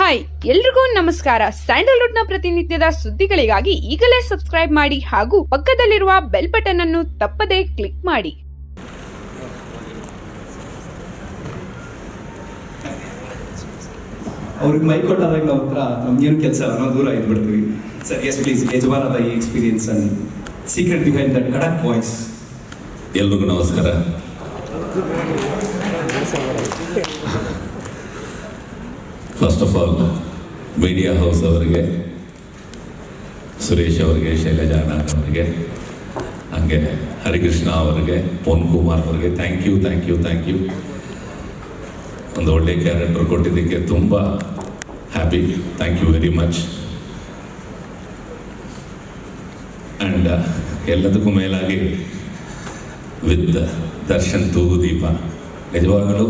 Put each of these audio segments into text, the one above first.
Hi ಎಲ್ರಿಗೂ ನಮಸ್ಕಾರ. Sandalwood ನ ಪ್ರತಿನಿತ್ಯದ ಸುದ್ದಿಗಳಿಗಾಗಿ ಈಗಲೇ ಸಬ್ಸ್ಕ್ರೈಬ್ ಮಾಡಿ ಹಾಗೂ ಪಕ್ಕದಲ್ಲಿರುವ ಬೆಲ್ ಬಟನ್ ಅನ್ನು ತಪ್ಪದೇ ಕ್ಲಿಕ್ ಮಾಡಿ. ಅವ್ರಿಗೆ ಮೈಕ್ ಕೊಟ್ಟಾದಾಗ ನಾವು ಹತ್ರ ನಮ್ಗೇನು ಕೆಲಸ ನಾವು ದೂರ ಇದ್ಬಿಡ್ತೀವಿ. ಸರ್ ಎಸ್ ಪ್ಲೀಸ್, ಯಜಮಾನದ ಈ experience and secret behind that ಖಡಕ್ ವಾಯ್ಸ್. ಎಲ್ರಿಗೂ ನಮಸ್ಕಾರ. First of all media house ಅವರಿಗೆ, ಸುರೇಶ್ ಅವರಿಗೆ, ಶೈಲಜಾ ನಾಗ್ ಅವರಿಗೆ, ಹಾಗೆ ಹರಿಕೃಷ್ಣ ಅವರಿಗೆ, ಪವನ್ ಕುಮಾರ್ ಅವರಿಗೆ ಥ್ಯಾಂಕ್ ಯು. ಒಂದು ಒಳ್ಳೆ ಕ್ಯಾರೆಕ್ಟರ್ ಕೊಟ್ಟಿದ್ದಕ್ಕೆ ತುಂಬ happy. Thank you very much. And ಎಲ್ಲದಕ್ಕೂ ಮೇಲಾಗಿ ವಿತ್ ದರ್ಶನ್ ತೂಗುದೀಪ, ನಿಜವಾಗಲೂ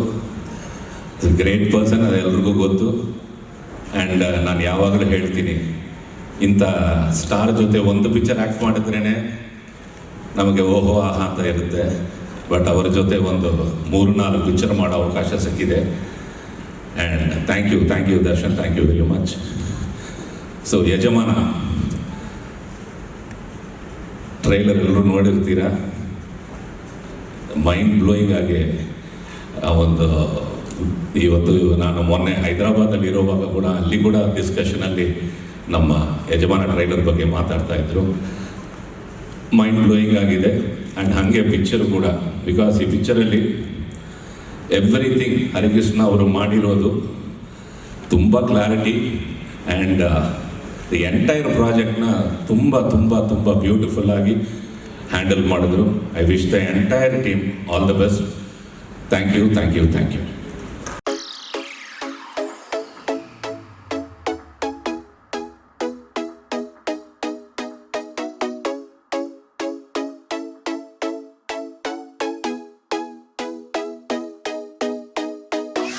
ಗ್ರೇಟ್ ಪರ್ಸನ್, ಅದು ಎಲ್ರಿಗೂ ಗೊತ್ತು. ಆ್ಯಂಡ್ ನಾನು ಯಾವಾಗಲೂ ಹೇಳ್ತೀನಿ, ಇಂಥ ಸ್ಟಾರ್ ಜೊತೆ ಒಂದು ಪಿಕ್ಚರ್ ಆ್ಯಕ್ಟ್ ಮಾಡಿದ್ರೇ ನಮಗೆ ಓಹೋ ಆಹಾ ಅಂತ ಇರುತ್ತೆ. ಬಟ್ ಅವರ ಜೊತೆ ಒಂದು 3-4 ಪಿಕ್ಚರ್ ಮಾಡೋ ಅವಕಾಶ ಸಿಕ್ಕಿದೆ. And thank you Darshan, thank you very much. So Yajamana trailer ಎಲ್ಲರೂ ನೋಡಿರ್ತೀರ. ಮೈಂಡ್ ಬ್ಲೋಯಿಂಗ್ ಆಗಿ ಒಂದು ಇವತ್ತು ನಾನು ಮೊನ್ನೆ ಹೈದರಾಬಾದಲ್ಲಿ ಇರೋವಾಗ ಕೂಡ ಅಲ್ಲಿ ಕೂಡ ಡಿಸ್ಕಷನಲ್ಲಿ ನಮ್ಮ ಯಜಮಾನ ಟ್ರೈಲರ್ ಬಗ್ಗೆ ಮಾತಾಡ್ತಾ ಇದ್ರು. ಮೈಂಡ್ ಬ್ಲೋಯಿಂಗ್ ಆಗಿದೆ. ಆ್ಯಂಡ್ ಹಾಗೆ ಪಿಕ್ಚರ್ ಕೂಡ, ಬಿಕಾಸ್ ಈ ಪಿಕ್ಚರಲ್ಲಿ ಎವ್ರಿಥಿಂಗ್ ಹರಿಕೃಷ್ಣ ಅವರು ಮಾಡಿರೋದು ತುಂಬ ಕ್ಲಾರಿಟಿ. ಆ್ಯಂಡ್ ದಿ ಎಂಟೈರ್ ಪ್ರಾಜೆಕ್ಟ್ನ ತುಂಬ ಬ್ಯೂಟಿಫುಲ್ ಆಗಿ ಹ್ಯಾಂಡಲ್ ಮಾಡಿದ್ರು. I wish the entire team all the best. Thank you.